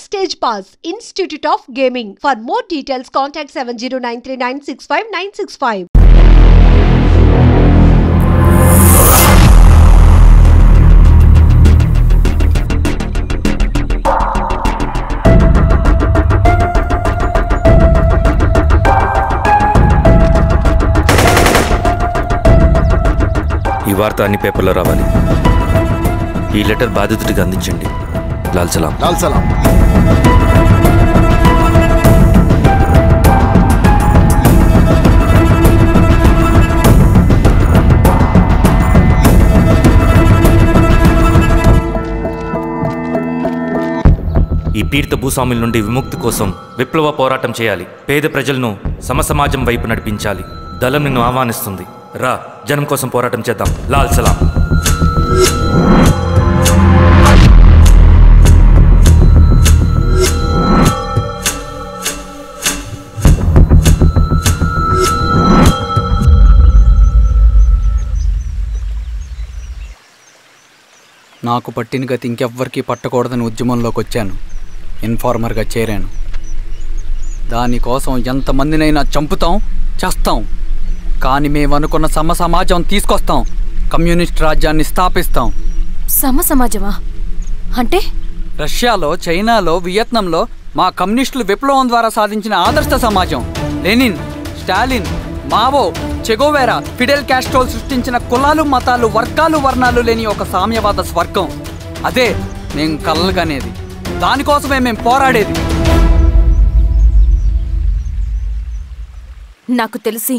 Backstage Pass, Institute of Gaming. For more details, contact 7093965965. ఈ వార్త అన్ని పేపర్లో రావాలి. ఈ లెటర్ బాధితుడికి అందించండి. లాల్ సలాం. లాల్ సలాం. ఈ పీడిత భూస్వాముల నుండి విముక్తి కోసం విప్లవ పోరాటం చేయాలి. పేద ప్రజలను సమసమాజం వైపు నడిపించాలి. దళం నిన్ను ఆహ్వానిస్తుంది. రా, జనం కోసం పోరాటం చేద్దాం. లాల్ సలాం. నాకు పట్టిన గతి ఇంకెవ్వరికీ పట్టకూడదని ఉద్యమంలోకి వచ్చాను. ఇన్ఫార్మర్గా చేరాను. దానికోసం ఎంతమందినైనా చంపుతాం, చేస్తాం. కానీ మేము అనుకున్న సమసమాజం తీసుకొస్తాం. కమ్యూనిస్ట్ రాజ్యాన్ని స్థాపిస్తాం. సమసమాజమా అంటే? రష్యాలో, చైనాలో, వియత్నంలో మా కమ్యూనిస్టులు విప్లవం ద్వారా సాధించిన ఆదర్శ సమాజం. Lenin, Stalin, Mao, Che Guevara, Fidel కాస్ట్రోల్ సృష్టించిన కులాలు, మతాలు, వర్గాలు, వర్ణాలు లేని ఒక సామ్యవాద స్వర్గం. అదే మేము కలలుగనేది. దానికోసమే మేము పోరాడేది. నాకు తెలిసి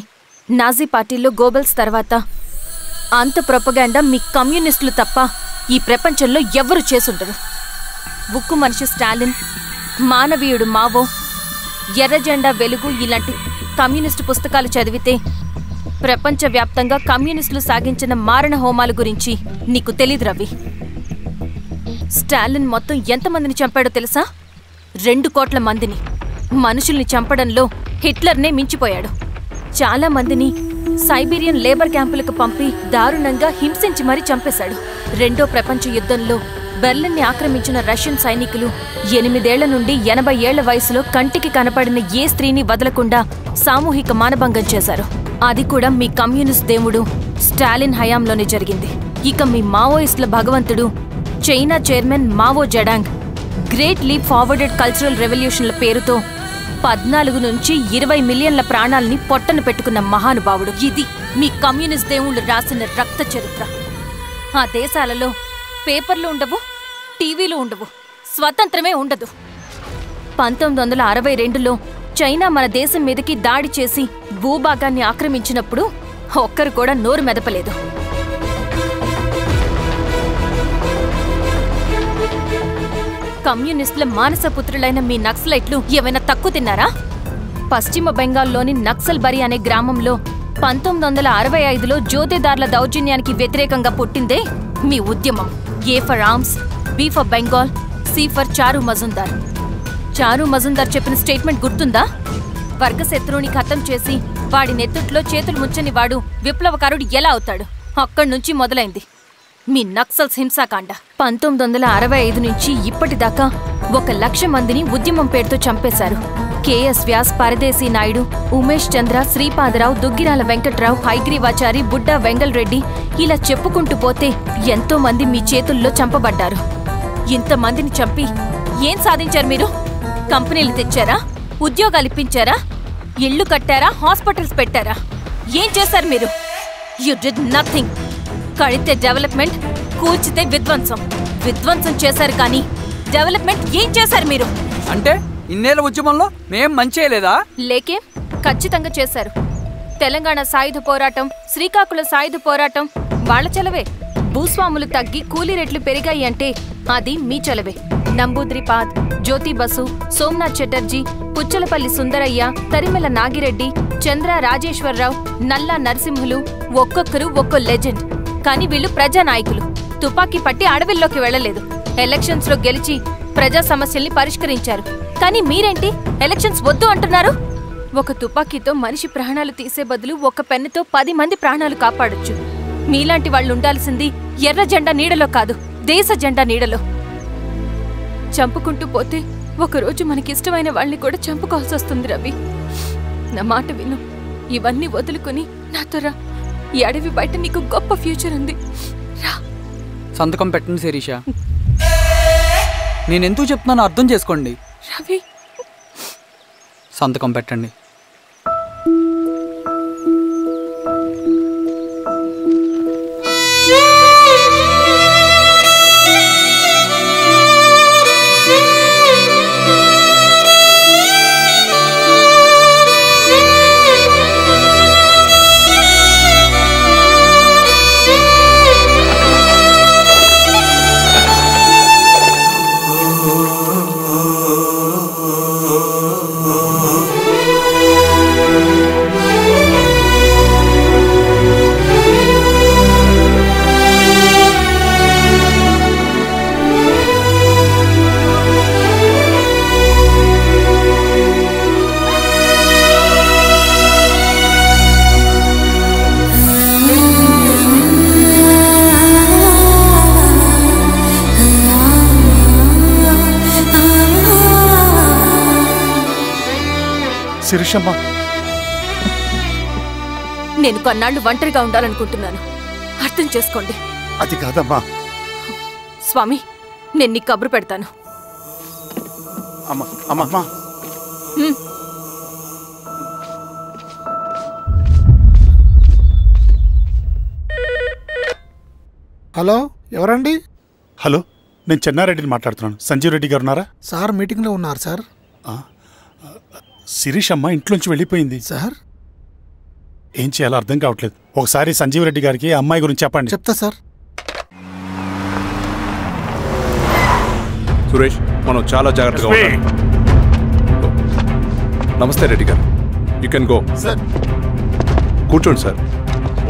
నాజీ పార్టీలో గోబెల్స్ తర్వాత అంత ప్రొపగాండా మీ కమ్యూనిస్టులు తప్ప ఈ ప్రపంచంలో ఎవ్వరూ చేసుండరు. ఉక్కు మనిషి స్టాలిన్, మానవీయుడు మావో, ఎర్ర జెండా వెలుగు ఇలాంటి కమ్యూనిస్టు పుస్తకాలు చదివితే ప్రపంచవ్యాప్తంగా కమ్యూనిస్టులు సాగించిన మారణ హోమాల గురించి నీకు తెలీదు రవి. స్టాలిన్ మొత్తం ఎంతమందిని చంపాడో తెలుసా? 2 కోట్ల మందిని. మనుషుల్ని చంపడంలో హిట్లర్నే మించిపోయాడు. చాలా మందిని సైబీరియన్ లేబర్ క్యాంపులకు పంపి దారుణంగా హింసించి మరీ చంపేశాడు. 2వ ప్రపంచ యుద్ధంలో బెర్లిన్ని ఆక్రమించిన రష్యన్ సైనికులు 8 ఏళ్ల నుండి 80 ఏళ్ల వయసులో కంటికి కనపడిన ఏ స్త్రీని వదలకుండా సామూహిక మానభంగం చేశారు. అది కూడా మీ కమ్యూనిస్ట్ దేవుడు స్టాలిన్ హయాంలోనే జరిగింది. ఇక మీ మావోయిస్టుల భగవంతుడు China chairman Mao Zedong great leap forwarded cultural రెవల్యూషన్ల పేరుతో 14 నుంచి 20 మిలియన్ల ప్రాణాలని పొట్టన పెట్టుకున్న మహానుభావుడు. ఇది మీ కమ్యూనిస్ట్ దేవుళ్ళు రాసిన రక్త చరిత్ర. ఆ దేశాలలో పేపర్లు ఉండవు, టీవీలు ఉండవు, స్వతంత్రమే ఉండదు. 1962లో చైనా మన దేశం మీదకి దాడి చేసి భూభాగాన్ని ఆక్రమించినప్పుడు ఒక్కరు కూడా నోరు మెదపలేదు. కమ్యూనిస్టుల మానసపుత్రులైన మీ నక్సలైట్లు ఏమైనా తక్కువ తిన్నారా? పశ్చిమ బెంగాల్లోని నక్సల్ బరి అనే గ్రామంలో 1965లో జోతేదార్ల దౌర్జన్యానికి వ్యతిరేకంగా పుట్టిందే మీ ఉద్యమం. A for arms, B for Bengal, C for Charu Majumdar. చారు మజుందార్ చెప్పిన స్టేట్మెంట్ గుర్తుందా? వర్గశత్రువుని ఖతం చేసి వాడి నెత్తుట్లో చేతులు ముంచని వాడు విప్లవకారుడు ఎలా అవుతాడు? అక్కడి నుంచి మొదలైంది మీ నక్సల్స్ హింసాకాండ. 1965 నుంచి ఇప్పటిదాకా 1,00,000 మందిని ఉద్యమం పేరుతో చంపేశారు. కేఎస్ వ్యాస్, పరదేశీ నాయుడు, ఉమేష్ చంద్ర, శ్రీపాదరావు, దుగ్గిరాల వెంకట్రావు, హైగ్రీవాచారి, బుడ్డా వెంగల్ రెడ్డి ఇలా చెప్పుకుంటూ పోతే ఎంతో మంది మీ చేతుల్లో చంపబడ్డారు. ఇంతమందిని చంపి ఏం సాధించారు మీరు? కంపెనీలు తెచ్చారా? ఉద్యోగాలు ఇప్పించారా? ఇళ్లు కట్టారా? హాస్పిటల్స్ పెట్టారా? ఏం చేశారు మీరు? You did nothing. కడితే డెవలప్మెంట్, కూల్చితే విధ్వంసం. విధ్వంసం చేశారు కానీ డెవలప్మెంట్ ఏం చేశారు మీరు? అంటే ఇన్నేళ్ల ఉద్యమంలో మేం మంచేయలేదా? లేకే, ఖచ్చితంగా చేశారు. తెలంగాణ సాయుధ పోరాటం, శ్రీకాకుళం సాయుధ పోరాటం వాళ్ల చలవే. భూస్వాములు తగ్గి కూలీ రేట్లు పెరిగాయి అంటే అది మీ చలవే. నంబూద్రిపాద్, జ్యోతి బసు, సోమనాథ్ చటర్జీ, పుచ్చలపల్లి సుందరయ్య, తరిమెల నాగిరెడ్డి, చంద్ర రాజేశ్వరరావు, నల్లా నరసింహులు ఒక్కొక్కరు ఒక్కో లెజెండ్. కానీ వీళ్ళు ప్రజానాయకులు. తుపాకీ పట్టి అడవిల్లోకి వెళ్లలేదు. ఎలక్షన్స్ లో గెలిచి ప్రజా సమస్యల్ని పరిష్కరించారు. కానీ మీరేంటి ఎలక్షన్స్ వద్దు అంటున్నారు? ఒక తుపాకీతో మనిషి ప్రాణాలు తీసే బదులు ఒక పెన్నుతో 10 మంది ప్రాణాలు కాపాడొచ్చు. మీలాంటి వాళ్ళు ఉండాల్సింది ఎర్ర జెండా నీడలో కాదు, దేశ జెండా నీడలో. చంపుకుంటూ పోతే ఒకరోజు మనకిష్టమైన వాళ్ళని కూడా చంపుకోవాల్సి వస్తుంది రవి. నా మాట విను, ఇవన్నీ వదులుకుని నాతో రా. ఈ అడవి బయట నీకు గొప్ప ఫ్యూచర్ ఉంది. రా. సంతకం పెట్టండి శిరీష. నేనెందుకు చెప్తున్నానో అర్థం చేసుకోండి. రవి, సంతకం పెట్టండి. శిరీషమ్మ, నేను కొన్నాళ్ళు ఒంటరిగా ఉండాలనుకుంటున్నాను. అర్థం చేసుకోండి. అది కాదమ్మా. స్వామి, నేను నీ కబురు పెడతాను. అమ్మా అమ్మా, హలో, ఎవరండి? హలో, నేను చెన్నారెడ్డిని మాట్లాడుతున్నాను. సంజీవ్ రెడ్డి గారు ఉన్నారా? సార్ మీటింగ్లో ఉన్నారు సార్. శిరీషమ్మ ఇంట్లోంచి వెళ్ళిపోయింది సార్. ఏం చేయాలో అర్థం కావట్లేదు. ఒకసారి సంజీవ్ రెడ్డి గారికి అమ్మాయి గురించి చెప్పండి. చెప్తా సార్. సురేష్, మనం చాలా జాగ్రత్తగా ఉండాలి. నమస్తే రెడ్డి గారు, యూ కెన్ గో. సార్ కూర్చోండి సార్.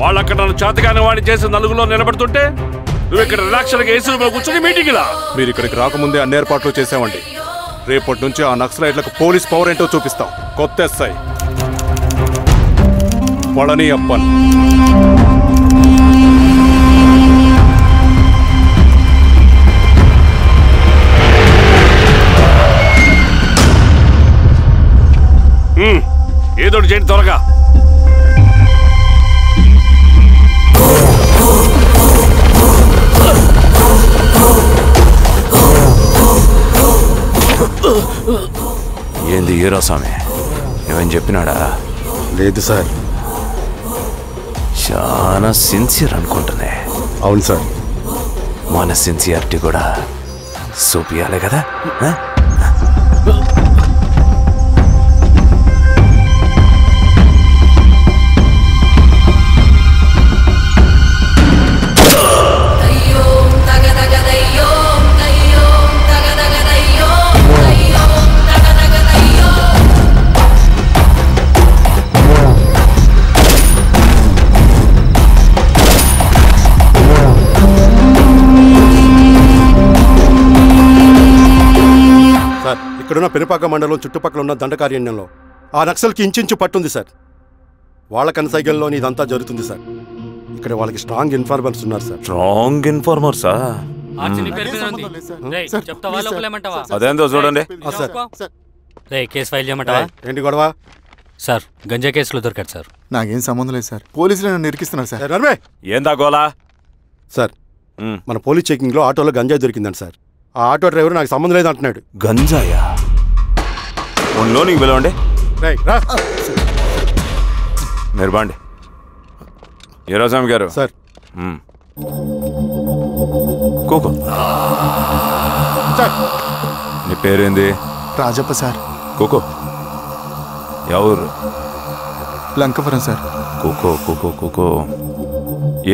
వాళ్ళక్కడ నన్ను చేతగానే వాడిని చేసి నలుగులో నిలబడుతుంటే నువ్వు ఇక్కడ రిలాక్స్గా ఏసీ రూమ్లో కూర్చొని మీటింగ్లా. మీరు ఇక్కడికి రాకముందే అన్ని ఏర్పాట్లు చేసామండి. రేపటి నుంచి ఆ నక్సలైట్లకు పోలీస్ పవర్ ఏంటో చూపిస్తాం. కొత్త ఎస్ఐ పళని అప్పన్. ఏదోటి చేయండి త్వరగా. ఏంది ఈరోస్వామి, ఏమని చెప్పినాడా? లేదు సార్. చాలా సిన్సియర్ అనుకుంటున్నా. అవును సార్. మన సిన్సియారిటీ కూడా చూపియాలి కదా. ఇక్కడున్న పెనుపాక మండలం చుట్టుపక్కల ఉన్న దండకారణ్యంలో ఆ నక్సల్కి ఇంచుంచు పట్టుంది సార్. వాళ్ళ కనసైగల్లో ఇదంతా జరుగుతుంది సార్. ఇక్కడ వాళ్ళకి స్ట్రాంగ్ ఇన్ఫార్మర్స్ ఉన్నారు సార్. స్ట్రాంగ్ ఇన్ఫార్మర్సా? అదేందో చూడండి. కేసు ఫైల్ చేయమంటావా? ఏంటి గొడవ సార్? గంజా కేసులో దొరికాడు సార్. నాకేం సంబంధం లేదు సార్. పోలీసులు నన్ను నిరికిస్తున్నారు సార్. ఏందా గోలా? సార్, మన పోలీస్ చెకింగ్ లో ఆటోలో గంజాయి దొరికిందండి సార్. ఆ ఆటో డ్రైవర్ నాకు సంబంధం లేదు అంటున్నాడు. గంజాయా? ఉన్నో నీకు పిలవండి. మీరు బాండి. ఈరోజామి గారు సార్. కూకో. నీ పేరేంది? రాజప్ప సార్. కూకో. ఎవరు? లంకపురం సార్. కూకో కూకో కూకో.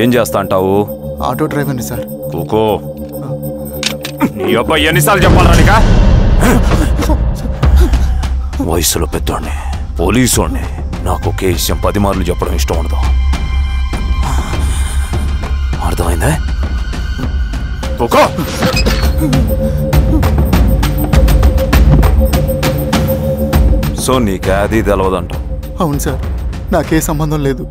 ఏం చేస్తా అంటావు? ఆటో డ్రైవర్ని సార్. కూకో. నీ అబ్బాయి ఎన్నిసార్లు చెప్పాలా నీకా? వయసులో పెద్దోడిని, పోలీసోడిని, నాకు ఒకే విషయం 10 మార్లు చెప్పడం ఇష్టం ఉండదు. అర్థమైందా? కూకో. సో నీకే అది తెలవదంట? అవును సార్, నాకే సంబంధం లేదు.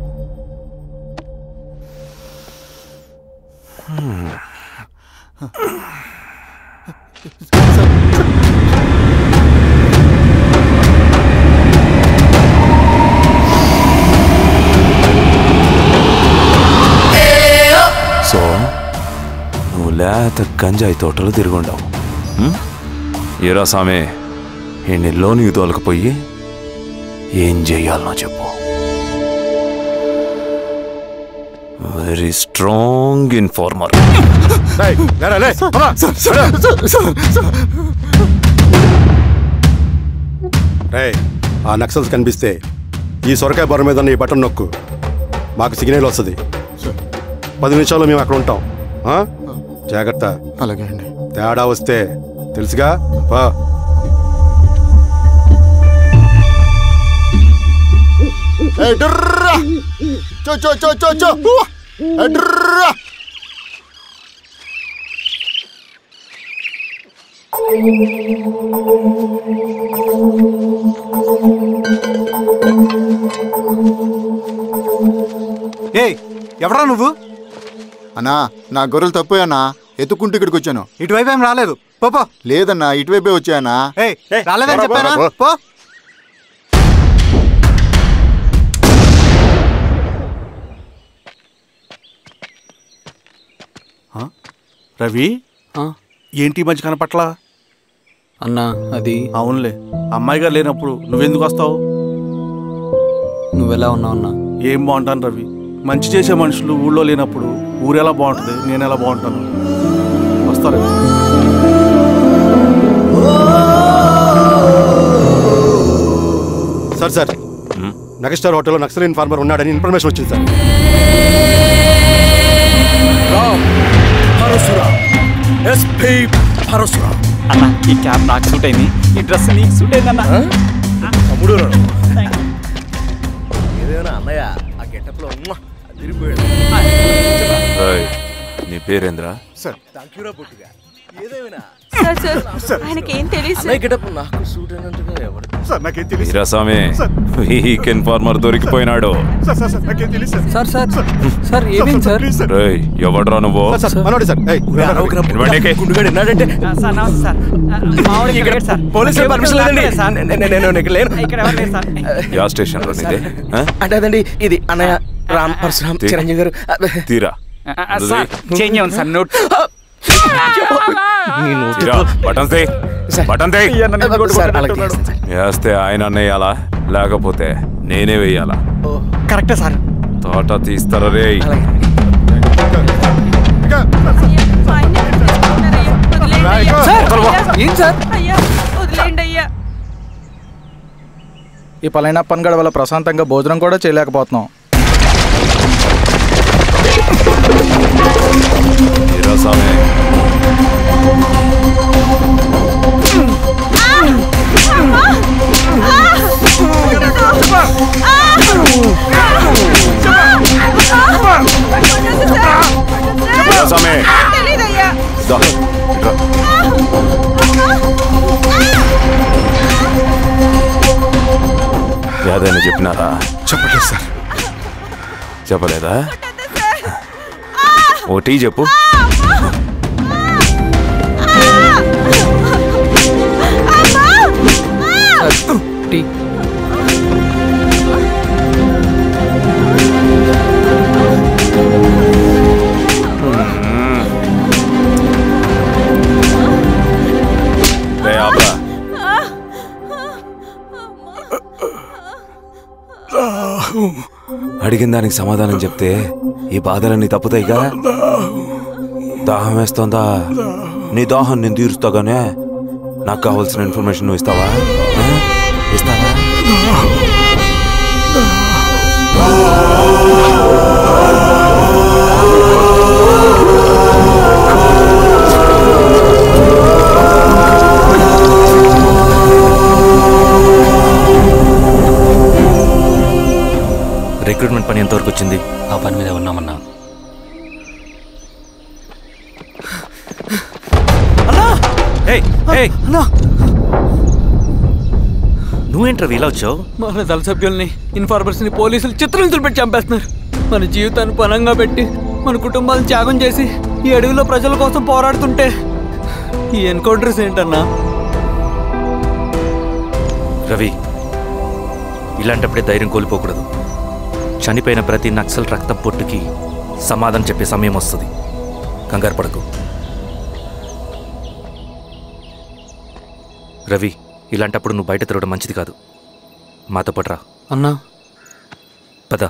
పెద్ద గంజాయి తోటలు తిరుగుండవు. ఏరా సామే, ఈయన్ని లోనికి తోలకపోయి ఏం చెయ్యాలనో చెప్పు. Very strong informer. ఆ నక్సల్స్ కనిపిస్తే ఈ సొరకాయ బొర మీద ఈ బటన్ నొక్కు, మాకు సిగ్నల్ వస్తుంది. 10 నిమిషాల్లో మేము అక్కడ ఉంటాం. జాగ్రత్త. అలాగే అండి. తేడా వస్తే తెలుసుగా. ఎవరా నువ్వు? అన్నా నా గొర్రెలు తప్పోయన్నా, ఎత్తుకుంటూ ఇక్కడికి వచ్చాను. ఇటువైపు ఏం రాలేదు. పో. లేదన్నా, ఇటువైపే వచ్చాయన్నా. రాలేదని చెప్పానా? పో. రవి, ఏంటి మధ్య కనపట్ల? అన్నా అది అవునులే, అమ్మాయి గారు లేనప్పుడు నువ్వెందుకు వస్తావు? నువ్వెలా ఉన్నావు అన్నా? ఏం బాగుంటాను రవి, మంచి చేసే మనుషులు ఊళ్ళో లేనప్పుడు ఊరెలా బాగుంటుంది, నేను ఎలా బాగుంటాను? వస్తారా? సార్ నగస్టార్ హోటల్లో నక్సల్ ఇన్ఫార్మర్ ఉన్నాడని ఇన్ఫర్మేషన్ వచ్చింది సార్. అన్న ఈ క్యాప్ నాకు సూట్ అయింది, ఈ డ్రెస్ నీకు సూట్ అయిందన్న. తమ్ముడు ఏదైనా అన్నయ్య ఆ గెటప్ లో నీ పేరేంద్రా? సార్ థాంక్యూరా పొట్టిగా. ఏదేమైనా సార్ ఆయనకి ఏం తెలియదు సార్. గెటప్ నాకు సూట్ అయినట్టుగా ఎవరు సార్ నాకేం తెలియదు. వీరాస్వామి, వీక్ ఇన్ఫార్మర్ దొరికిపోయినాడు. నాకేం తెలియదు సార్. సార్ ఏమేం సార్? రేయ్, ఎవడ్రా నువ్వు? పోలీసులు పర్మిషన్ లేదండి. యా స్టేషన్ లో నీదే? అంటే అదండి ఇది అన్నయ్య రామ్ పరశురామ్ చిరంజీవి గారు. తీరా సార్ నోట్ వేస్తే ఆయన వేయాలా, లేకపోతే నేనే వేయాలా? కరెక్టే సార్. తోట తీస్తారా రే? ఏం సార్? ఈ పలైన పన్గడ వల్ల ప్రశాంతంగా భోజనం కూడా చేయలేకపోతున్నాం. ఏదైనా చెప్పినారా? చెప్పలేదు సార్. చెప్పలేదా? ఓ టీ చెప్పు. టీ అడిగిన దానికి సమాధానం చెప్తే ఈ బాధలన్నీ తప్పుతాయిగా. దాహం వేస్తోందా? నీ దాహం నేను తీరుస్తాగానే నాకు కావాల్సిన ఇన్ఫర్మేషన్ నువ్వు ఇస్తావా? ఇస్తావా? రిక్రూట్మెంట్ పని ఎంతవరకు వచ్చింది? ఆ పని మీద ఉన్నామన్నా. నువ్వేంట్రా ఇలా వచ్చావు? మన దళ సభ్యుల్ని, ఇన్ఫార్మర్స్ ని పోలీసులు చిత్రహింసలు పెట్టి చంపేస్తున్నారు. మన జీవితాన్ని పనంగా పెట్టి మన కుటుంబాలను త్యాగం చేసి ఈ అడవిలో ప్రజల కోసం పోరాడుతుంటే ఈ ఎన్కౌంటర్స్ ఏంటన్నా? రవి, ఇలాంటప్పుడే ధైర్యం కోల్పోకూడదు. చనిపోయిన ప్రతి నక్సల్ రక్తం పొట్టుకి సమాధానం చెప్పే సమయం వస్తుంది. కంగారు పడకు. రవి, ఇలాంటప్పుడు నువ్వు బయట తిరగడం మంచిది కాదు. మాతో పట్రా. అన్నా పద.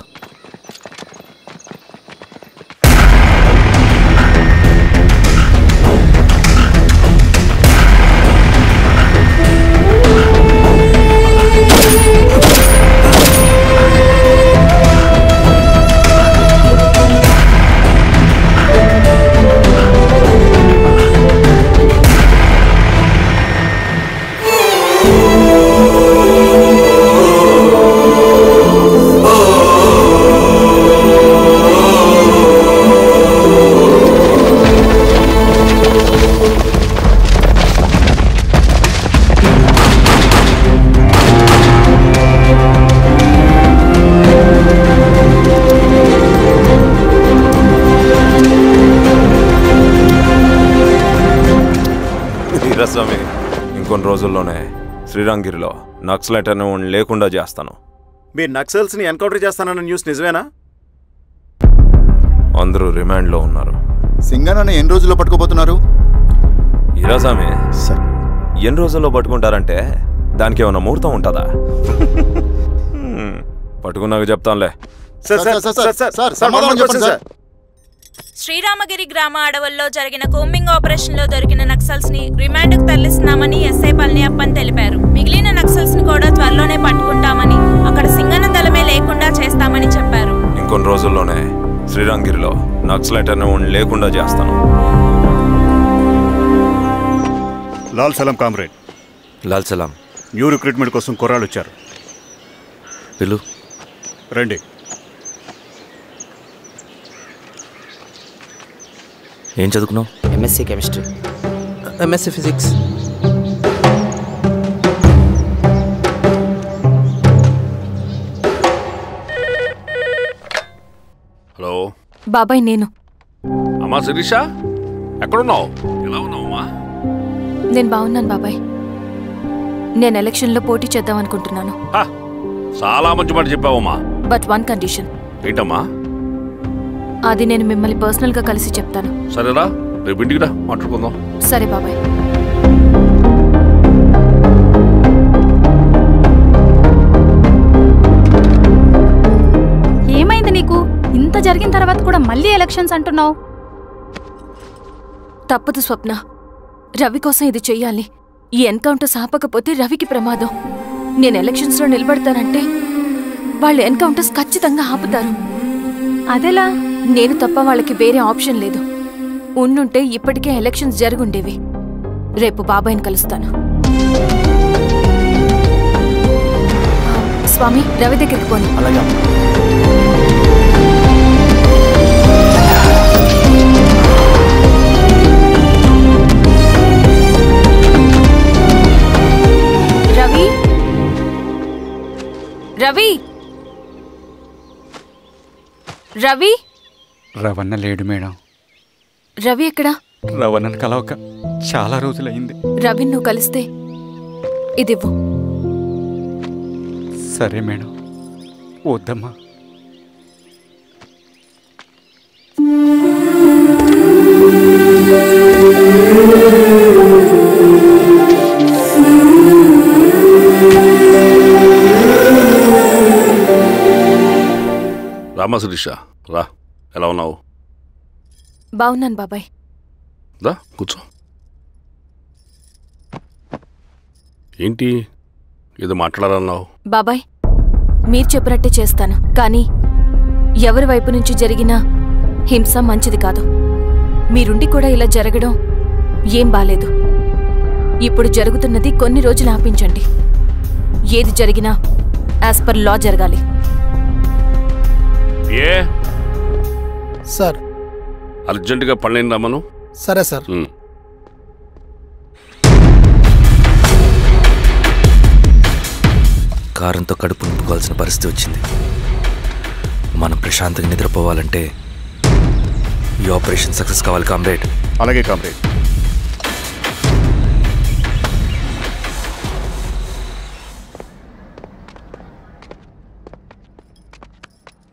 స్వామి, ఇంకొన్ని రోజుల్లోనే శ్రీరంగిరిలో నక్సలైట్ అనే లేకుండా చేస్తాను. మీరు నక్సల్స్ని ఎన్కౌంటర్ చేస్తానన్న న్యూస్ నిజమేనా? అందరూ రిమాండ్లో ఉన్నారు. సింగనన్న ఎన్ని రోజుల్లో పట్టుకోబోతున్నారు? ఈరోజామి ఎన్ని రోజుల్లో పట్టుకుంటారంటే దానికి ఏమైనా ముహూర్తం ఉంటుందా? పట్టుకున్నాక చెప్తానులే. శ్రీరామగిరి గ్రామ అడవుల్లో జరిగిన కూంబింగ్ ఆపరేషన్ లో దొరికిన నక్సల్స్ ని రిమాండ్ కు తరలిస్తున్నామని ఎస్ఐ పళనియప్పన్ తెలిపారు. మిగిలిన నక్సల్స్ ని కూడా త్వరలోనే పట్టుకుంటామని, అక్కడ సింగన్న దళమే లేకుండా చేస్తామని చెప్పారు. ఇంకొన్ని రోజుల్లోనే శ్రీరంగిరిలో నక్సలైట్ అనే లేకుండా చేస్తాను. లాల్ సలాం కామ్రేడ్. లాల్ సలాం. న్యూ రిక్రూట్మెంట్ కోసం కుర్రాళ్ళు వచ్చారు. పిలు. రండి. ఏం చదువుకున్నావు? MSc chemistry. MSc physics. Hello బాబాయ్, నేను. అమ్మా శిరీష, ఎక్కడున్నావు? ఎలా ఉన్నావమ్మా? నేను బాగున్నాను బాబాయ్. నేను ఎలక్షన్లో పోటీ చేద్దాం అనుకుంటున్నాను. చాలా మంచి మాట చెప్పావమ్మా. But one condition. ఏంటమ్మా? అది నేను మిమ్మల్ని పర్సనల్గా కలిసి చెప్తాను. సరేరా, రేపు ఇంటికి రా, మాట్లాడుకుందాం. సరే బాబాయ్. ఏమైంది నీకు? ఇంత జరిగిన తర్వాత కూడా మళ్ళీ ఎలక్షన్స్ అంటున్నావు? తప్పదు స్వప్న, రవి కోసం ఇది చెయ్యాలి. ఈ ఎన్కౌంటర్స్ ఆపకపోతే రవికి ప్రమాదం. నేను ఎలక్షన్స్లో నిలబడతానంటే వాళ్ళు ఎన్కౌంటర్స్ ఖచ్చితంగా ఆపుతారు. అదెలా? నేను తప్ప వాళ్ళకి వేరే ఆప్షన్ లేదు. ఉండుంటే ఇప్పటికే ఎలక్షన్స్ జరుగుండేవి. రేపు బాబాయ్ని కలుస్తాను. స్వామి, రవి దగ్గరికి పోనీ. రవి, రవి, రవి. రవణ లేడు మేడం. రవి ఎక్కడా? రవణను కలవక చాలా రోజులైంది. రవి నువ్వు కలిస్తే ఇదివ్వు. సరే మేడం. వద్దమ్మా. రామా శిరీష, రా. ఎలా ఉన్నావు? బాగున్నాను బాబాయ్. దా కూర్చో. ఏంటి ఏదో మాట్లాడాలన్నావు? బాబాయ్, మీరు చెప్పినట్టే చేస్తాను. కానీ ఎవరి వైపు నుంచి జరిగినా హింస మంచిది కాదు. మీరుండి కూడా ఇలా జరగడం ఏం బాలేదు. ఇప్పుడు జరుగుతున్నది కొన్ని రోజులు ఆపించండి. ఏది జరిగినా యాజ్ పర్ లా జరగాలి. ఏ సార్, అర్జెంటుగా పళ్ళని రమ్మను. సరే సార్. కారంతో కడుపు నింపుకోవాల్సిన పరిస్థితి వచ్చింది. మనం ప్రశాంతంగా నిద్రపోవాలంటే ఈ ఆపరేషన్ సక్సెస్ కావాలి కామ్రేడ్. అలాగే కామ్రేడ్.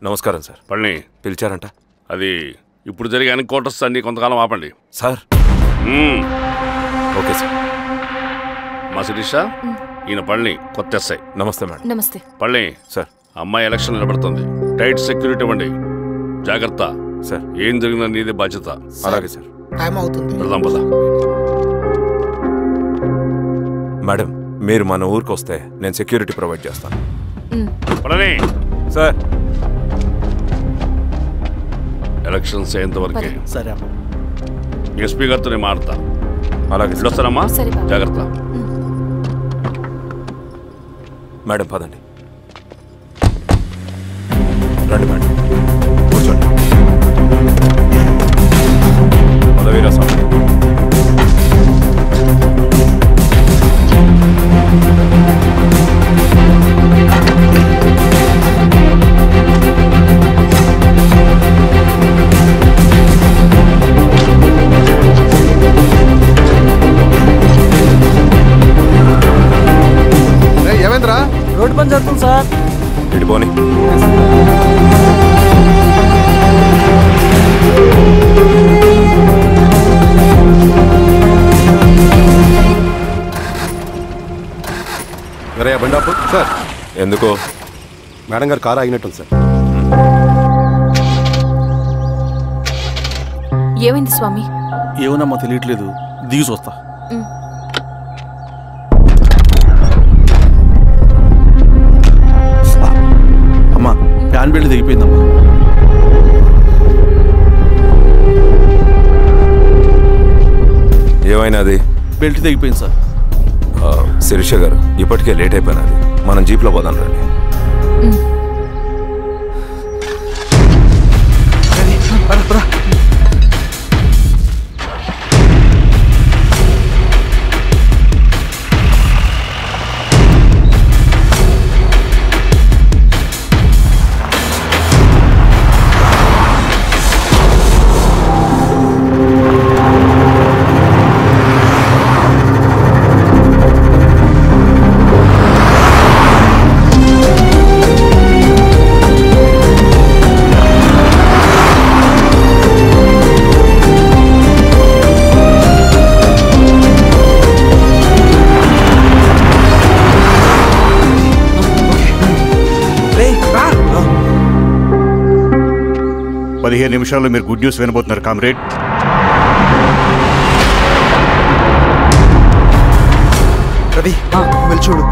నమస్కారం సార్. పళ్ళని పిలిచారంట? అది ఇప్పుడు జరిగే ఎన్కౌంటర్స్ అన్ని కొంతకాలం ఆపండి సార్. మ్మ్. Okay sir. మా శిరీష ఈయన పళ్ళని కొత్త ఎస్ఐ. నమస్తే మేడం. నమస్తే. పళ్ళని సార్, అమ్మాయి ఎలక్షన్ నిలబడుతుంది. టైట్ సెక్యూరిటీ ఇవ్వండి. జాగ్రత్త సార్. ఏం జరిగిందో నీదే బాధ్యత. అలాగే సార్. టైం అవుతుంది. వెళ్దాం పద. మేడం, మీరు మన ఊరికి వస్తే నేను సెక్యూరిటీ ప్రొవైడ్ చేస్తాను. పళ్ళని సార్. ఎలక్షన్స్ అయ్యేంత వరకే. సరే. ఎస్పీ గారితో నేను మారుతా. అలాగే వస్తానమ్మా, జాగ్రత్త. మేడం పదండి. రండి మేడం, కూర్చోండి. పదవీరా స్వామి. ఏమైందిరా? రోడ్డు పని జరుగుతుంది సార్. ఇడిపోని. బండాపు సార్. ఎందుకో? మేడం గారు కారు ఆగినట్టుంది సార్. ఏమైంది స్వామి? ఏమోనమ్మా తెలియట్లేదు, దిగి చూస్తా. అమ్మా ఫ్యాన్ బెల్ట్ దిగిపోయిందమ్మా. ఏమైనాది? బెల్ట్ దిగిపోయింది సార్. శిరీష గారు, ఇప్పటికే లేట్ అయిపోయినది. మనం జీప్లో పోదాం రండి. నిమిషాల్లో మీరు గుడ్ న్యూస్ వినబోతున్నారు కామ్రేడ్. రవి వెళ్ళి చూడు.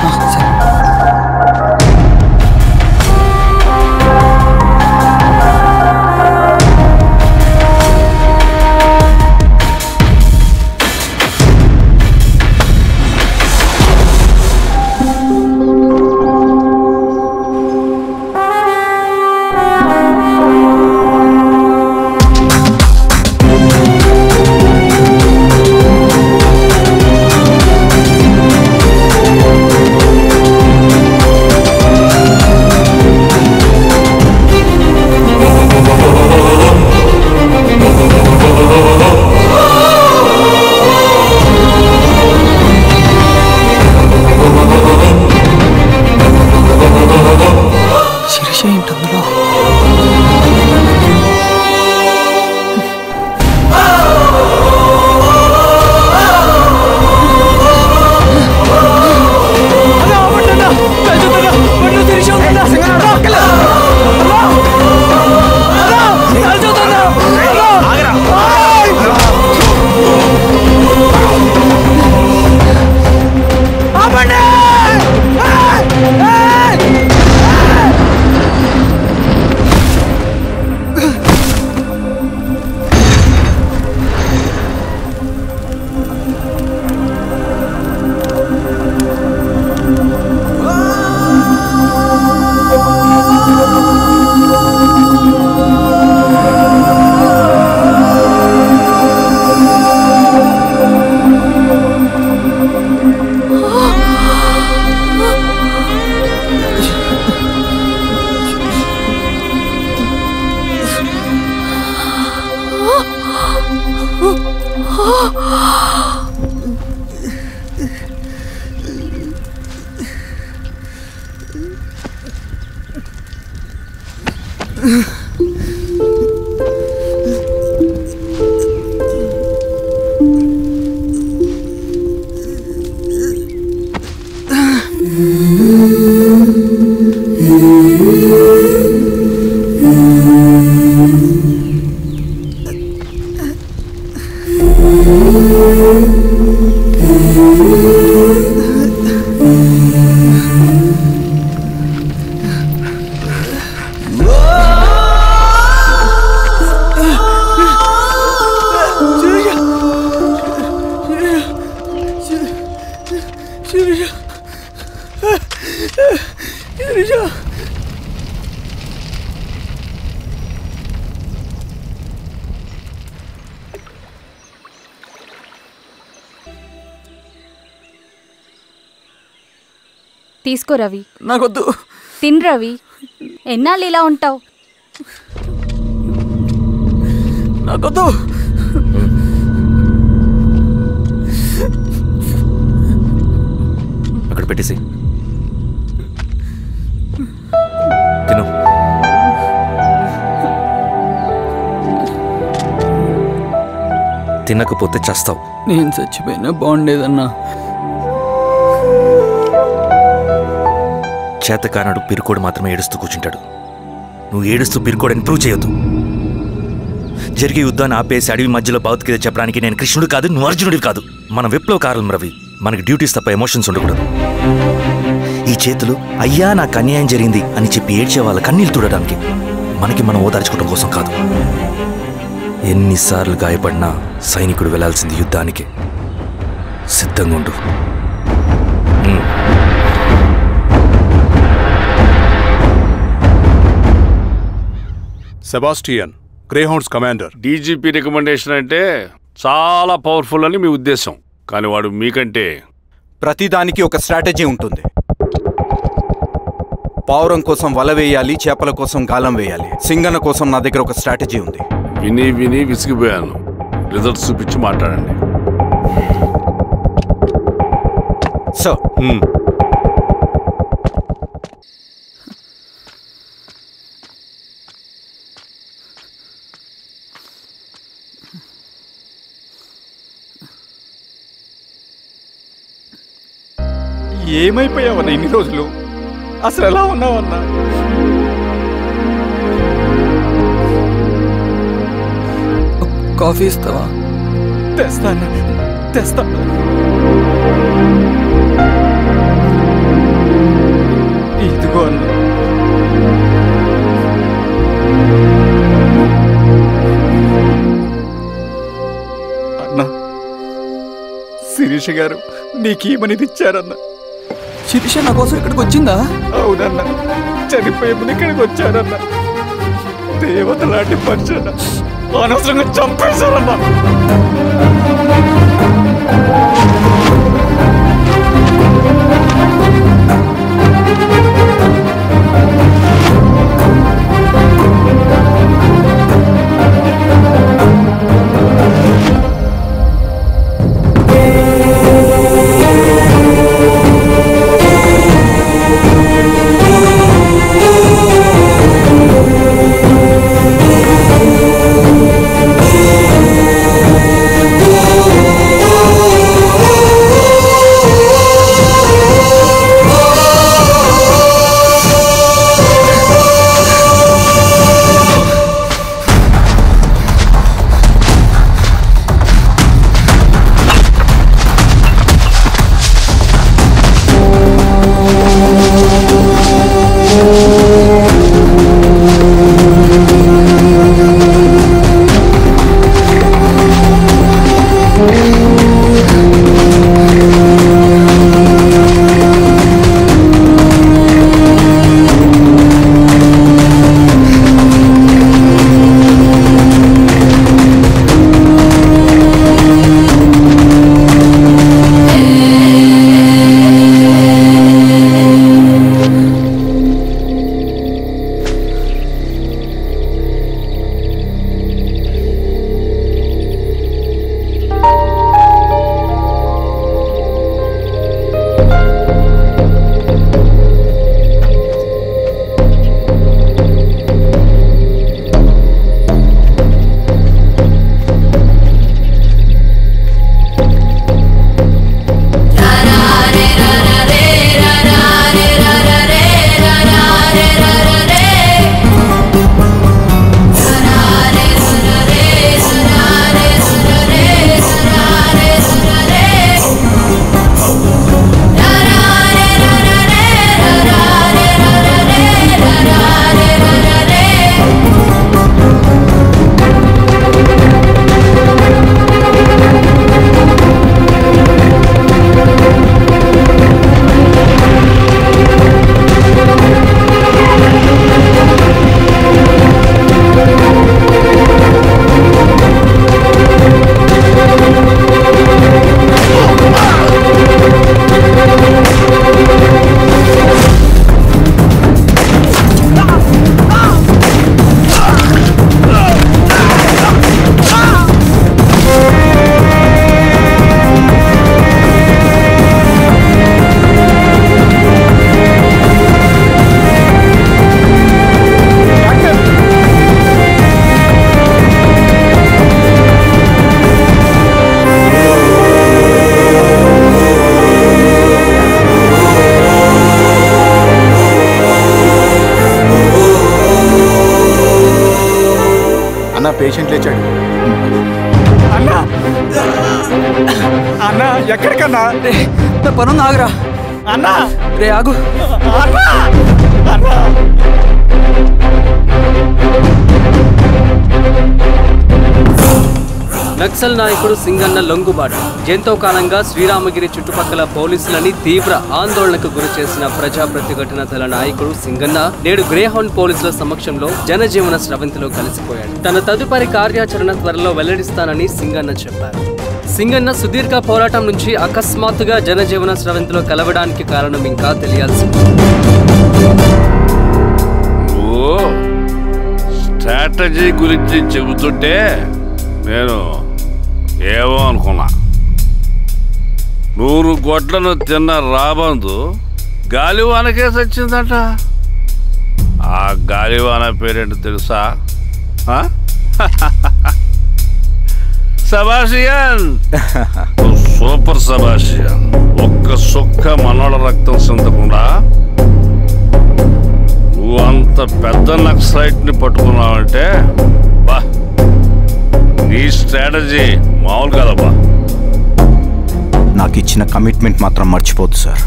తీసుకో రవి. నాకొద్దు. తిన్ రవి. ఎన్నాళ్ళు ఇలా ఉంటావు? నాకొద్దు. అక్కడ పెట్టేసి తిను. తినకపోతే చస్తావు. నేను చచ్చిపోయినా బాగుండేదన్నా. చేతకానడు పిరుకోడు మాత్రమే ఏడుస్తూ కూర్చుంటాడు. నువ్వు ఏడుస్తూ పిరుకోడని ప్రూవ్ చేయొద్దు. జరిగే యుద్ధాన్ని ఆపేసి అడవి మధ్యలో భౌతికత చెప్పడానికి నేను కృష్ణుడు కాదు, నువ్వు అర్జునుడివి కాదు. మన విప్లవకారులం రవి. మనకి డ్యూటీస్ తప్ప ఎమోషన్స్ ఉండకూడదు. ఈ చేతులు అయ్యా నాకు అన్యాయం జరిగింది అని చెప్పి ఏడ్చే వాళ్ళ కన్నీళ్ళు తుడడానికి, మనకి మనం ఓదార్చుకోవడం కోసం కాదు. ఎన్నిసార్లు గాయపడినా సైనికుడు వెళ్లాల్సింది యుద్ధానికి. సిద్ధంగా ఉండు. Sebastian, Greyhounds commander. DGP recommendation అంటే చాలా పవర్ఫుల్ అని మీ ఉద్దేశం, కానీ వాడు మీకంటే ప్రతిదానికి ఒక స్ట్రాటజీ ఉంటుంది. పావురం కోసం వల వేయాలి, చేపల కోసం గాలం వేయాలి. సింగన్న కోసం నా దగ్గర ఒక స్ట్రాటజీ ఉంది. విని విని విసిగిపోయాను. రిజల్ట్స్ చూపించి మాట్లాడండి. సార్, ఏమైపోయావన్నా ఇన్ని రోజులు? అసలు ఎలా ఉన్నావన్నా? కాఫీ ఇస్తావా? తెస్తాను, తెస్తాను. ఇదిగో అన్నా. అన్నా, శిరీష గారు నీకేమనేది ఇచ్చారన్నా. శిరీష నా కోసం ఇక్కడికి వచ్చిందా? అవునన్నా, చనిపోయే ముందు ఇక్కడికి వచ్చారన్నా. దేవత లాంటి మనిషి అన్నా, అనవసరంగా చంపేశారన్నా. పేషెంట్ లేచాడు. అన్నా అన్నా ఎక్కడికన్నా? నా పనుంది, ఆగురా. అన్నా రే ఆగు. అన్నా అన్నా నక్సల్ నాయకుడు సింగన్న లొంగుబాటు ఎంతో కాలంగా శ్రీరామగిరి చుట్టుపక్కల పోలీసులని తీవ్ర ఆందోళనకు గురి చేసిన ప్రజా ప్రతిఘటన దళ నాయకుడు సింగన్న నేడు గ్రేహౌండ్ పోలీసుల సమక్షంలో జనజీవన స్రవంతిలో కలిసిపోయాడు. తన తదుపరి కార్యాచరణ త్వరలో వెల్లడిస్తానని సింగన్న చెప్పారు. సింగన్న సుదీర్ఘ పోరాటం నుంచి అకస్మాత్తుగా జనజీవన స్రవంతిలో కలవడానికి కారణం ఇంకా తెలియాల్సి స్ట్రాటజీ గురించి చెబుతుంటే నేను ఏమో అనుకున్నా. 100 గొడ్లను తిన్న రాబందు గాలివానకే సచ్చిందట. ఆ గాలివాన పేరేంటి తెలుసా? సబాషియన్, సూపర్ సబాషియన్. ఒక్క సుక్క మనోళ్ళ రక్తం చెందకుండా నువ్వు అంత పెద్ద నక్సలైట్ని పట్టుకున్నావంటే బా, నీ స్ట్రాటజీ మామూలు కదబ్బా. నాకు ఇచ్చిన కమిట్మెంట్ మాత్రం మర్చిపోద్దు సార్.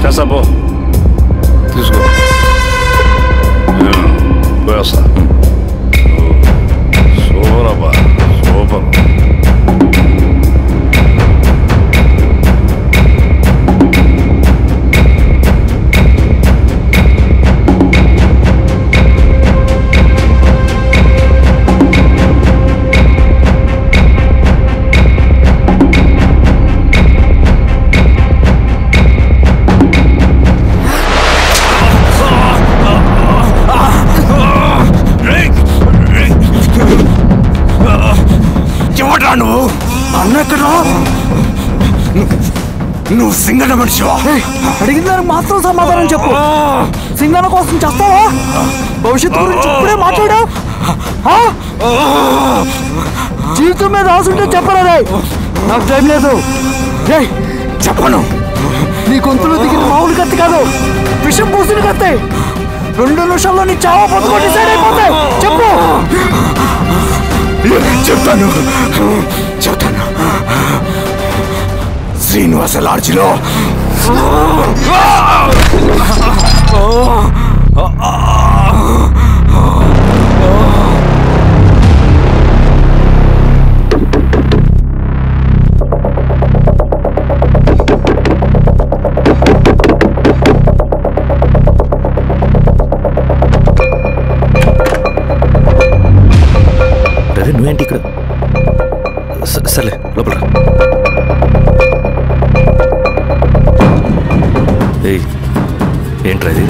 చేసాబో, తీసుకో, పోయేస్తా. సూపరబ్బా, సూపర్. నువ్వు అన్న ఎక్కడ? నువ్వు సింగన్న మనిషివా? అడిగిన దానికి మాత్రం సమాధానం చెప్పు. సింగన్న కోసం చేస్తావా? భవిష్యత్తు గురించి ఇప్పుడే మాట్లాడా? జీవితం మీద ఆశుంటే చెప్పరా? నాకు టైం లేదు. చెప్పను. నీ గొంతులో దిగిన మామూలు కత్తి కాదు, విషం పూసిన కత్తి. 2 నిమిషాల్లో నీ చావా పొద్దుకొని డిసైడ్ అయిపోతాయి. చెప్పు. చెప్తాను చెప్తాను. శ్రీనివాస లాడ్జిలో నువ్వేంటి ఇక్కడ? సర్లే లోపల. ఏంట్రా ఇది?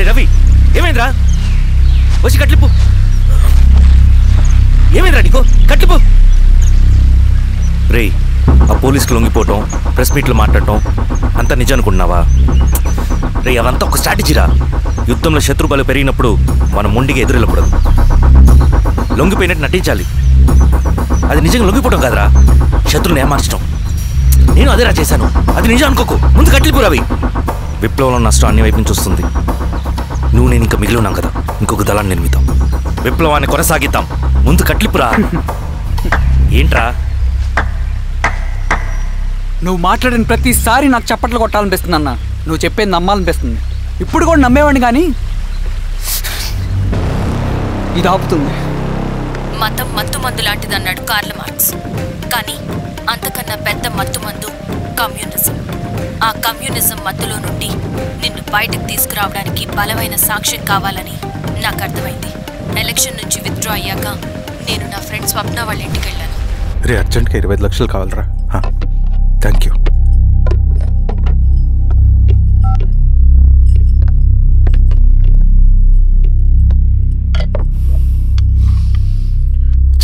రవి, ఏమైందిరా? వచ్చి కట్లిప్పు. ఏమైందిరా నీకు? కట్లిప్పు. రే, ఆ పోలీసుకి లొంగిపోవటం, ప్రెస్ మీట్లు మాట్లాడటం అంతా నిజం అనుకుంటున్నావా? రే అవంతా ఒక స్ట్రాటజీరా. యుద్ధంలో శత్రుబలు పెరిగినప్పుడు మనం మొండిగా ఎదురెళ్ళకూడదు, లొంగిపోయినట్టు నటించాలి. అది నిజంగా లొంగిపోవడం కాదురా, శత్రువుని ఏమార్చడం. నేను అదేరా చేశాను, అది నిజం అనుకోకు. ముందు కట్టిలిపురవి. విప్లవంలో నష్టం అన్ని వైపు నుంచి వస్తుంది. నువ్వు నేను ఇంకా మిగిలి ఉన్నాం కదా, ఇంకొక దళాన్ని నిర్మిద్దాం, విప్లవాన్ని కొనసాగిద్దాం. ముందు కట్లిపురా. ఏంట్రా నువ్వు మాట్లాడిన ప్రతిసారి నాకు చప్పట్లు కొట్టాలనిపిస్తుంది అన్న. నువ్వు చెప్పేది నమ్మాలనిపిస్తుంది. ఇప్పుడు కూడా నమ్మేవాడిని, కానీ ఇది ఆపుతుంది. మతం మత్తుమందు లాంటిదన్నాడు కార్ల్ మార్క్స్. కానీ అంతకన్నా పెద్ద మత్తుమందు కమ్యూనిజం. ఆ కమ్యూనిజం మత్తులో నుండి నిన్ను బయటకు తీసుకురావడానికి బలమైన సాక్ష్యం కావాలని నాకు అర్థమైంది. ఎలక్షన్ నుంచి విత్డ్రా అయ్యాక నేను నా ఫ్రెండ్ స్వప్న వాళ్ళ ఇంటికి వెళ్ళాను. రే అర్జెంట్గా 25 లక్షలు కావాలరా. Thank you.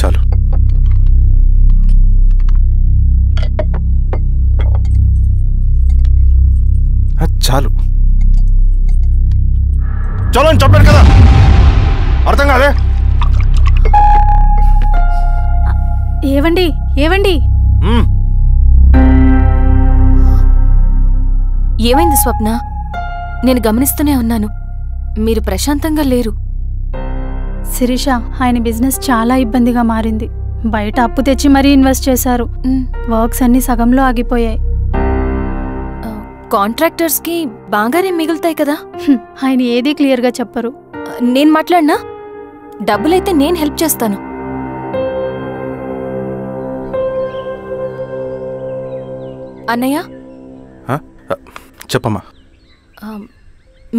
చాలు. చాలు చలో అని చెప్పాను కదా, అర్థం కాదే. ఏవండి ఏవండి ఏమైంది స్వప్న? నేను గమనిస్తూనే ఉన్నాను, మీరు ప్రశాంతంగా లేరు. శిరీష, ఆయన బిజినెస్ చాలా ఇబ్బందిగా మారింది. బయట అప్పు తెచ్చి మరీ ఇన్వెస్ట్ చేశారు. వర్క్స్ అన్ని సగంలో ఆగిపోయాయి. కాంట్రాక్టర్స్ కి బాగానే మిగులుతాయి కదా. ఆయన ఏదీ క్లియర్గా చెప్పరు. నేను మాట్లాడినా డబ్బులైతే నేను హెల్ప్ చేస్తాను. అన్నయ్య, చెప్పమ్మా.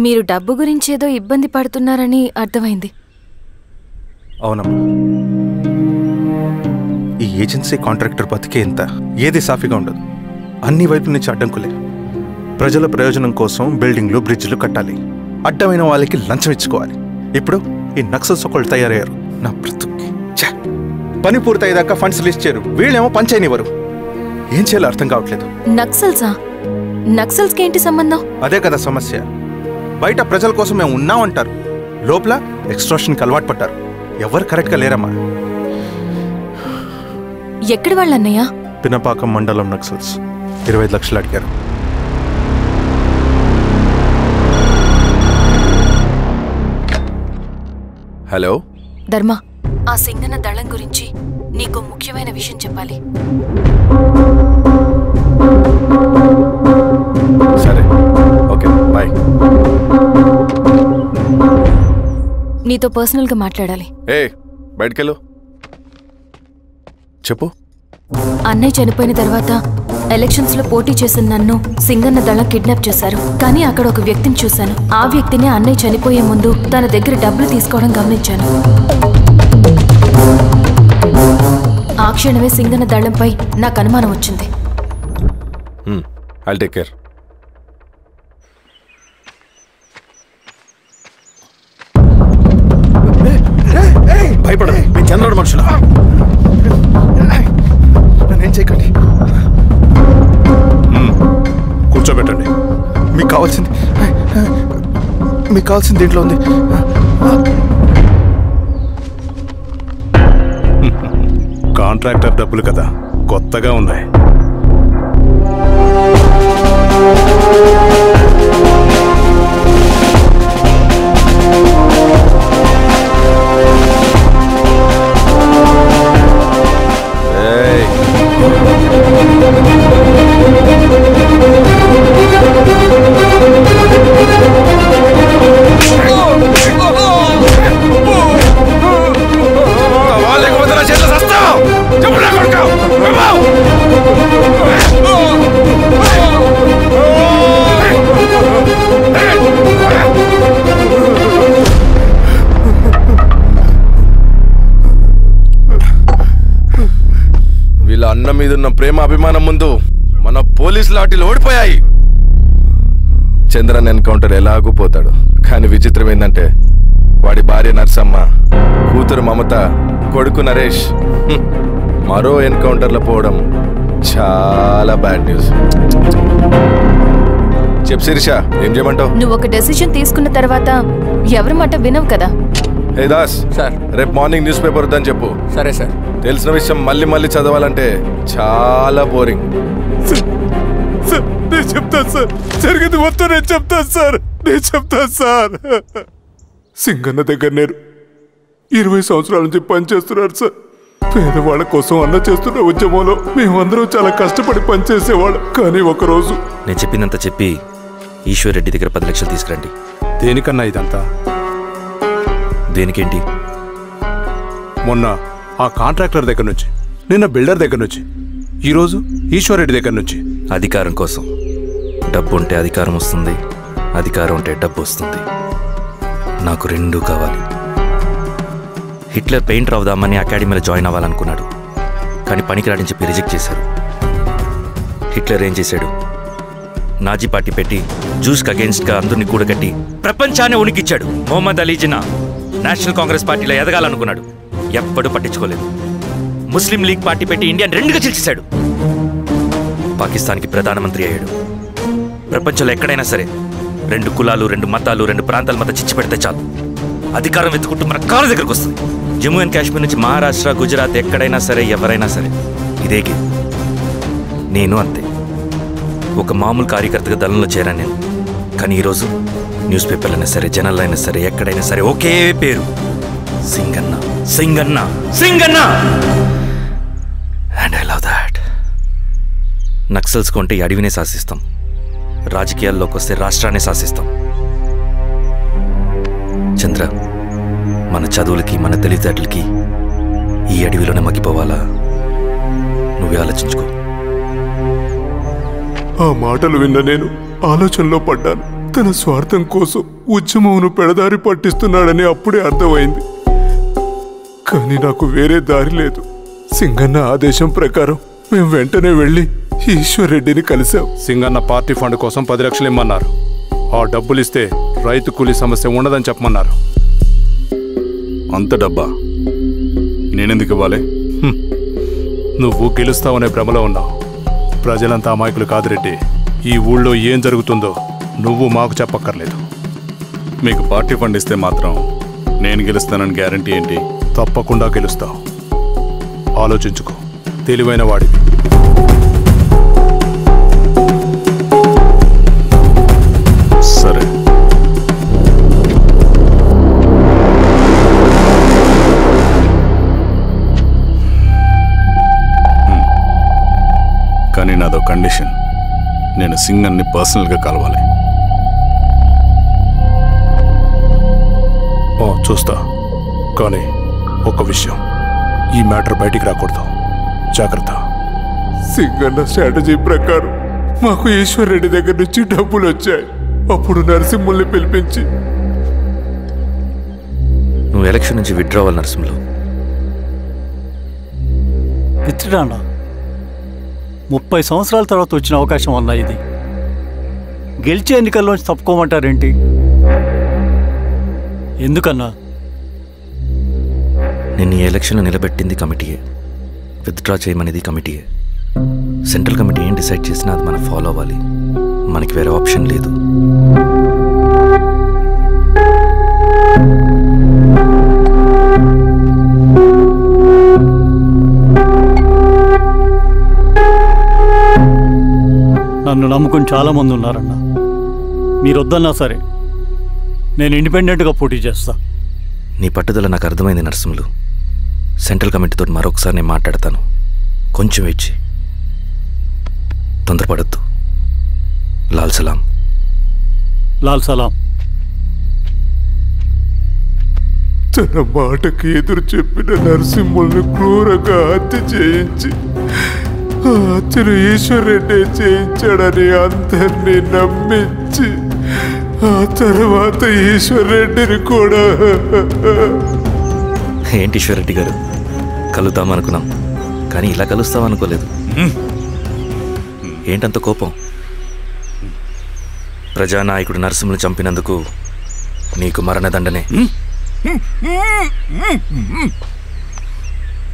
మీరు డబ్బు గురించి ఏదో ఇబ్బంది పడుతున్నారని అర్థమైంది. అవునమ్మా, ఈ ఏజెన్సీ కాంట్రాక్టర్ బతికే ఇంత ఏది సాఫీగా ఉండదు. అన్ని వైపుల నుంచి అడ్డంకులే. ప్రజల ప్రయోజనం కోసం బిల్డింగ్లు బ్రిడ్జ్లు కట్టాలి, అడ్డమైన వాళ్ళకి లంచం ఇచ్చుకోవాలి. ఇప్పుడు ఈ నక్సల్స్ ఒకళ్ళు తయారయ్యారు. నా బ్రతుక్కి పని పూర్తయ్యేదాకా ఫండ్స్ లిస్ట్ చేయరు, వీళ్ళేమో పని చేయనివ్వరు. ఏం చేయాలో అర్థం కావట్లేదు. నక్సల్సా? నక్సల్స్కి ఏంటి సంబంధం? అదే కదా సమస్య. బయట ప్రజల కోసం మేము ఉన్నామంటారు, లోపల ఎక్స్ట్రాక్షన్కి అలవాటు పడ్డారు. ఎవరు కరెక్ట్గా లేరమ్మా. ఎక్కడి వాళ్ళన్నయ్య? పినపాకం మండలం నక్సల్స్ 25 లక్షలు అడిగారు. హలో ధర్మ, ఆ సింగన దళం గురించి నీకు ముఖ్యమైన విషయం చెప్పాలి. సరే, ఓకే, బాయ్. నీతో పర్సనల్గా మాట్లాడాలి. బయటకెళ్ళు. చెప్పు. అన్నయ్య చనిపోయిన తర్వాత ఎలక్షన్స్ లో పోటీ చేసిన నన్ను సింగన్న దళం కిడ్నాప్ చేశారు. కానీ అక్కడ ఒక వ్యక్తిని చూశాను. ఆ వ్యక్తిని అన్నయ్య చనిపోయే ముందు తన దగ్గర డబ్బులు తీసుకోవడం గమనించాను. ఆ క్షణమే సింగన్న దళంపై నాకు అనుమానం వచ్చింది. I'll take care. భయపడదు, మీ చంద్రుడు మనుషులు. నన్నేం చేయకండి. కూర్చోబెట్టండి. మీకు కావాల్సింది దీంట్లో ఉంది. కాంట్రాక్టర్ డబ్బులు కదా, కొత్తగా ఉన్నాయి. వీళ్ళ అన్న మీదున్న ప్రేమ అభిమానం ముందు మన పోలీస్ లాఠీలు ఓడిపోయాయి. చంద్రన్ ఎన్కౌంటర్ ఎలాగూ పోతాడు. కానీ విచిత్రం ఏంటంటే వాడి భార్య నర్సమ్మ, కూతురు మమత, కొడుకు నరేష్ మరో ఎన్కౌంటర్లో పోవడం చాలా బ్యాడ్ న్యూస్. చెప్పు శిరీష, ఏం చేయమంటావు? నువ్వు ఒక డెసిషన్ తీసుకున్న తర్వాత ఎవరి మాట వినవు కదా. హే దాస్ సార్, రేపు మార్నింగ్ న్యూస్ పేపర్ వద్దని చెప్పు. సరే సార్. తెలిసిన విషయం మళ్ళీ మళ్ళీ చదవాలంటే చాలా బోరింగ్. నేను చెప్తాను సార్, జరిగింది మొత్తం నేను చెప్తాను సార్, నేను చెప్తాను సార్. సింగన్న దగ్గర నేను 20 సంవత్సరాల నుంచి పనిచేస్తున్నారు సార్. పేదవాళ్ళ కోసం అన్న చేస్తున్న ఉద్యమంలో మేమందరం చాలా కష్టపడి పనిచేసేవాళ్ళం. కానీ ఒకరోజు నేను చెప్పినంత చెప్పి ఈశ్వర్ రెడ్డి దగ్గర 10 లక్షలు తీసుకురండి. దేనికన్నా ఇదంతా? దేనికేంటి? మొన్న ఆ కాంట్రాక్టర్ దగ్గర నుంచి, నిన్న బిల్డర్ దగ్గర నుంచి, ఈరోజు ఈశ్వర్ రెడ్డి దగ్గర నుంచి. అధికారం కోసం. డబ్బు ఉంటే అధికారం వస్తుంది, అధికారం ఉంటే డబ్బు వస్తుంది. నాకు రెండూ కావాలి. హిట్లర్ పెయింటర్ అవుదామని అకాడమీలో జాయిన్ అవ్వాలనుకున్నాడు, కానీ పనికిరాడని చెప్పి రిజెక్ట్ చేశారు. హిట్లర్ ఏం చేశాడు? నాజీ పార్టీ పెట్టి జూస్కి అగేన్స్ట్గా అందరినీ కూడగట్టి ప్రపంచాన్ని ఉనికిచ్చాడు. మొహమ్మద్ అలీ జిన్నా నేషనల్ కాంగ్రెస్ పార్టీలో ఎదగాలనుకున్నాడు, ఎప్పుడూ పట్టించుకోలేదు. ముస్లిం లీగ్ పార్టీ పెట్టి ఇండియాని రెండుగా చీల్చేశాడు. పాకిస్తాన్కి ప్రధానమంత్రి అయ్యాడు. ప్రపంచంలో ఎక్కడైనా సరే 2 కులాలు, 2 మతాలు, 2 ప్రాంతాల మధ్య చిచ్చు పెడితే చాలు, అధికారం వెతుకుంటూ మన కాళ్ళ దగ్గరకు వస్తుంది. జమ్మూ అండ్ కాశ్మీర్ నుంచి మహారాష్ట్ర, గుజరాత్ ఎక్కడైనా సరే, ఎవరైనా సరే ఇదే గేమ్. నేను అంతే. ఒక మామూలు కార్యకర్తగా దళంలో చేరాను నేను. కానీ ఈరోజు న్యూస్ పేపర్లైనా సరే, జనాల్లో అయినా సరే, ఎక్కడైనా సరే ఒకే పేరు, Singanna, Singanna, Singanna. And I love that. Naxals కొంటే ఈ అడవినే శాసిస్తాం, రాజకీయాల్లోకి వస్తే రాష్ట్రాన్ని శాసిస్తాం. చంద్ర, మన చదువులకి, మన తెలివితేటలకి ఈ అడవిలోనే మగ్గిపోవాలా? నువ్వే ఆలోచించుకో. ఆ మాటలు విన్న నేను ఆలోచనలో పడ్డాను. తన స్వార్థం కోసం ఉద్యమమును పెడదారి పట్టిస్తున్నాడని అప్పుడే అర్థమైంది. కానీ నాకు వేరే దారి లేదు. సింగన్న ఆదేశం ప్రకారం మేము వెంటనే వెళ్ళి ఈశ్వర్ రెడ్డిని కలిశాం. సింగన్న పార్టీ ఫండ్ కోసం 10 లక్షలు ఇమ్మన్నారు. ఆ డబ్బులు ఇస్తే రైతు కూలీ సమస్య ఉండదని చెప్పమన్నారు. అంత డబ్బా నేనెందుకు ఇవ్వాలి? నువ్వు గెలుస్తావనే భ్రమలో ఉన్నావు. ప్రజలంతా అమాయకులు కాదు రెడ్డి. ఈ ఊళ్ళో ఏం జరుగుతుందో నువ్వు మాకు చెప్పక్కర్లేదు. మీకు పార్టీ ఫండ్ ఇస్తే మాత్రం నేను గెలుస్తానని గ్యారంటీ ఏంటి? తప్పకుండా గెలుస్తావు. ఆలోచించుకో, తెలివైన వాడివి. సరే. కానీ నాదో కండిషన్. నేను సింగన్ని పర్సనల్గా కలవాలి. చూస్తా. కానీ ఒక విషయం, ఈ మ్యాటర్ బయటికి రాకూడదు. జాగ్రత్త. సింగన్న స్ట్రాటజీ ప్రకారం మాకు ఈశ్వర్ రెడ్డి దగ్గర నుంచి డబ్బులు వచ్చాయి. అప్పుడు నరసింహుల్ని పిలిపించి, నువ్వు ఎలక్షన్ నుంచి విత్డ్రా అవ్వాలి నరసింహులు. విత్డ్రానా? 30 సంవత్సరాల తర్వాత వచ్చిన అవకాశం అన్నా ఇది. గెలిచే ఎన్నికల్లోంచి తప్పుకోమంటారేంటి? ఎందుకన్నా? నేను ఈ ఎలక్షన్లో నిలబెట్టింది కమిటీయే, విత్డ్రా చేయమనేది కమిటీయే. సెంట్రల్ కమిటీ ఏం డిసైడ్ చేసినా అది మనం ఫాలో అవ్వాలి. మనకి వేరే ఆప్షన్ లేదు. నన్ను నమ్ముకుని చాలామంది ఉన్నారన్నా. మీరు వద్దన్నా సరే నేను ఇండిపెండెంట్గా పోటీ చేస్తా. నీ పట్టుదల నాకు అర్థమైంది నరసింహులు. సెంట్రల్ కమిటీతో మరొకసారి నేను మాట్లాడతాను. కొంచెం వెయిట్. తొందరపడద్దు. లాల్ సలాం. లాల్ సలాం. తన మాటకి ఎదురు చెప్పిన నరసింహుల్ని క్రూరంగా హత్య చేయించి ఆ హత్యను ఈశ్వర్ రెడ్డి చేయించాడని అందరినీ నమ్మించి ఆ తర్వాత ఈశ్వర్ రెడ్డిని కూడా. ఏంటి ఈశ్వర్ రెడ్డి గారు, కలుద్దామనుకున్నాం కానీ ఇలా కలుస్తామనుకోలేదు. ఏంటంత కోపం? ప్రజానాయకుడు నరసింహులు చంపినందుకు నీకు మరణదండనే.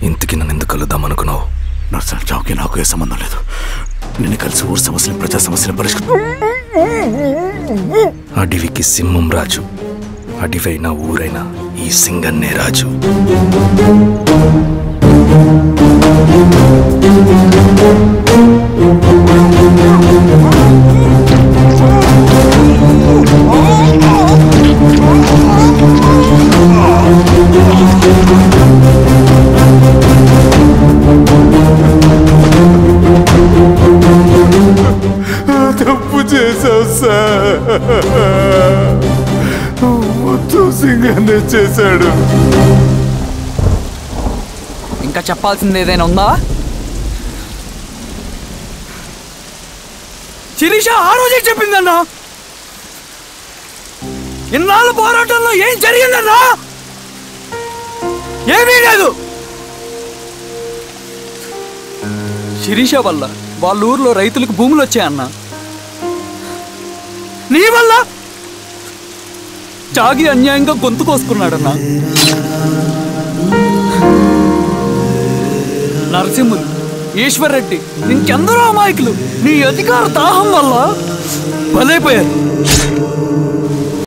ఇంతకీ నన్ను ఎందుకు కలుద్దామనుకున్నావు? నరసింహ చావుకి నాకు ఏ సంబంధం లేదు. నిన్ను కలిసి ఊరు సమస్యలు, ప్రజా సమస్యలు పరిష్కరించు. అడవికి సింహం రాజు, అడివైనా ఊరైనా ఈ సింగన్నే రాజు. తప్పు చేశావు సార్, మొత్తం సింగన్నే చేశాడు. ఇంకా చెప్పాల్సింది ఏదైనా ఉందా? శిరీష ఆ రోజే చెప్పిందన్నా. ఇన్నాళ్ళ పోరాటంలో ఏం జరిగిందన్నా? ఏమీ లేదు. శిరీష వల్ల వాళ్ళ ఊర్లో రైతులకు భూములు వచ్చాయన్నా. నీ వల్ల చాగి అన్యాయంగా గొంతు కోసుకున్నాడన్నా. నరసింహులు, ఈశ్వర్ రెడ్డి, ఇంకెందరో అమాయకులు నీ అధికార దాహం వల్ల బలైపోయారు.